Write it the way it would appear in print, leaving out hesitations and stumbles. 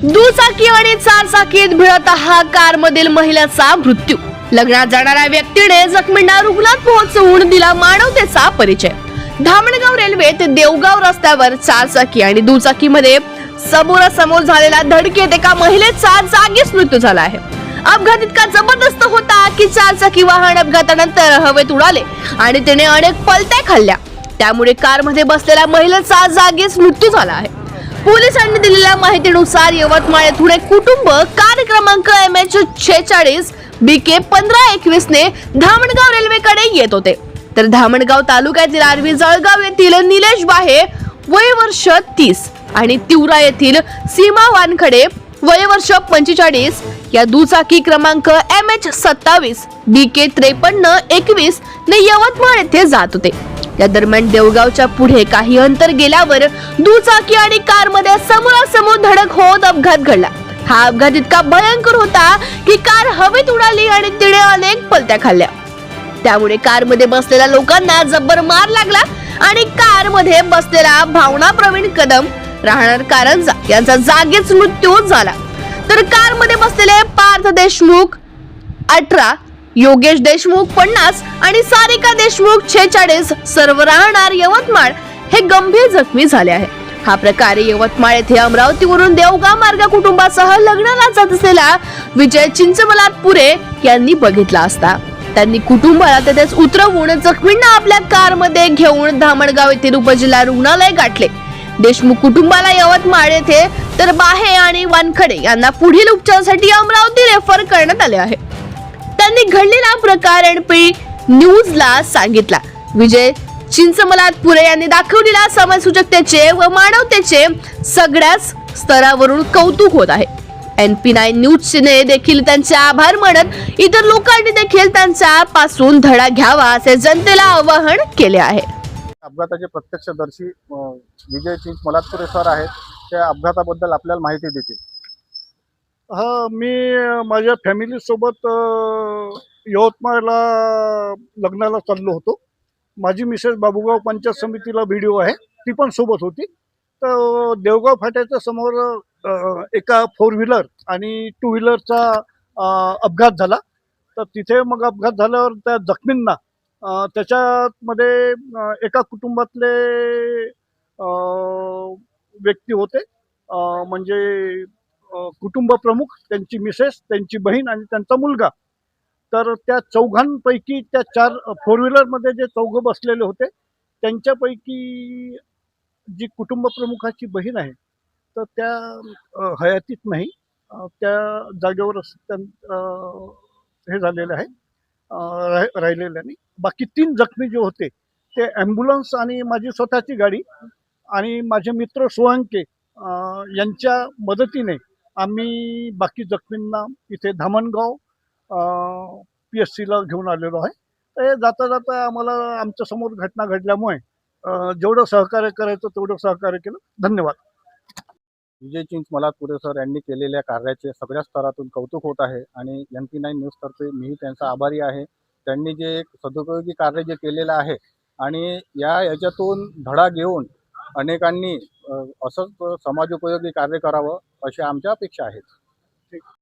दुचाकी आणि चारचाकीत भिडत हा कारमधील महिलेचा मृत्यू। लग्नात जाणाऱ्या व्यक्तीने जखमींना रुग्णात पोहोचवून दिला मानवतेचा परिचय। धामणगाव रेल्वेत देवगाव रस्त्यावर चारचाकी आणि दुचाकीमध्ये समोरासमोर झालेल्या धडकेत एका महिलेचा जागीच मृत्यू झाला आहे। अपघात इतका जबरदस्त होता की चारचाकी वाहन अपघातानंतर हवेत उडाले आणि तिने अनेक पलट्या खाल्ल्या। त्यामुळे कारमध्ये बसलेल्या महिलेचा जागीच मृत्यू झाला आहे। पोलिसांनी दिलेल्या माहितीनुसार यवतमाळ येथून एक कुटुंब कार क्रमांक MH46 BK 1521 ने धामणगाव रेल्वेकडे येत होते। तर धामणगाव तालुक्यातील आरवी जळगाव येथील निलेश बाहे वय वर्ष 30 आणि तिवरा येथील सीमा वानखडे वय वर्ष 45 या दुचाकी क्रमांक MH27 BK 5321 ने यवतमाळ येथे जात होते। या दरम्यान देवगावच्या पुढे काही अंतर गेल्यावर दुचाकी आणि कारमध्ये समोरासमोर धडक होत अपघात घडला। हा अपघात इतका भयंकर होता की कार हवेत उडाली आणि तिने अनेक पलट्या खाल्ल्या। त्यामुळे कारमध्ये बसलेल्या लोकांना जबर मार लागला आणि कारमध्ये बसलेला भावना प्रवीण कदम राहणार कारंजा यांचा जागीच मृत्यू झाला। तर कारमध्ये बसलेले पार्थ देशमुख 18, योगेश देशमुख 50 आणि सारिका देशमुख 46 सर्व राहणार यवतमाळ हे गंभीर जखमी झाले आहे। हा प्रकार यवतमाळ येथे अमरावतीवरून देवगाव मार्ग कुटुंबासह लग्नाला जात असलेला विजय चिंचमलातपुरे यांनी बघितला असता त्यांनी कुटुंबाला तेथेच उतरवून जखमींना आपल्या कारमध्ये घेऊन धामणगाव येथील उपजिल्हा रुग्णालय गाठले। देशमुख कुटुंबाला यवतमाळ येथे तर बाहे आणि वानखडे यांना पुढील उपचारासाठी अमरावती रेफर करण्यात आले आहे। त्यांनी घडलेला प्रकार NP न्यूजला सांगितला। विजय चिंचमलातपुरे यांनी दाखवलेल्या समाजसूचकतेचे व मानवतेचे सगळ्याच स्तरावरून कौतुक होत आहे। NP9 न्यूजने देखील त्यांचे आभार मानत इतर लोकांनी देखील त्यांच्यापासून धडा घ्यावा असे जनतेला आवाहन केले आहे। अपघाताचे प्रत्यक्षदर्शी विजय चिंचमलातपुरे सर आहेत, त्या अपघाताबद्दल आपल्याला माहिती देतील। मी माझ्या फॅमिली सोबत यवतमाळला लग्नाला चाललो होतो। माझी मिसेस बाबूगाव पंचायत समितीला व्हिडिओ आहे, ती पण सोबत होती। तर देवगाव फाट्याच्या समोर एका 4 व्हीलर आणि 2 व्हीलरचा अपघात झाला। तर तिथे मग अपघात झाल्यावर त्या जखमींना त्याच्यामध्ये एका कुटुंबातले व्यक्ती होते, म्हणजे कुटुंब प्रमुख, त्यांची मिसेस, त्यांची बहीण आणि त्यांचा मुलगा। तर त्या चौघांपैकी त्या 4 4 व्हीलरमध्ये जे चौघ बसलेले होते त्यांच्यापैकी जी कुटुंब प्रमुखाची बहीण आहे तर त्या हयातीत नाही, त्या जागेवरच हे झालेलं आहे, राहिलेलं नाही। बाकी 3 जखमी जे होते ते ॲम्ब्युलन्स आणि माझी स्वतःची गाडी आणि माझे मित्र सोळंके यांच्या मदतीने आम्ही बाकी जखमींना इथे धामणगाव PSCला घेऊन आलेलो आहे। तर जाता जाता आम्हाला आमच्या समोर घटना घडल्यामुळे जेवढं सहकार्य करायचं तेवढं सहकार्य केलं। धन्यवाद। विजय चिंचमलातपुरे सर यांनी केलेल्या कार्याचे सगळ्या स्तरातून कौतुक होत आहे आणि NP9 न्यूजतर्फे मीही त्यांचा आभारी आहे। त्यांनी जे एक सदुपयोगी कार्य जे केलेलं आहे आणि याच्यातून धडा घेऊन अनेकांनी असंच समाजोपयोगी कार्य करावं अशी आमच्या अपेक्षा आहेत।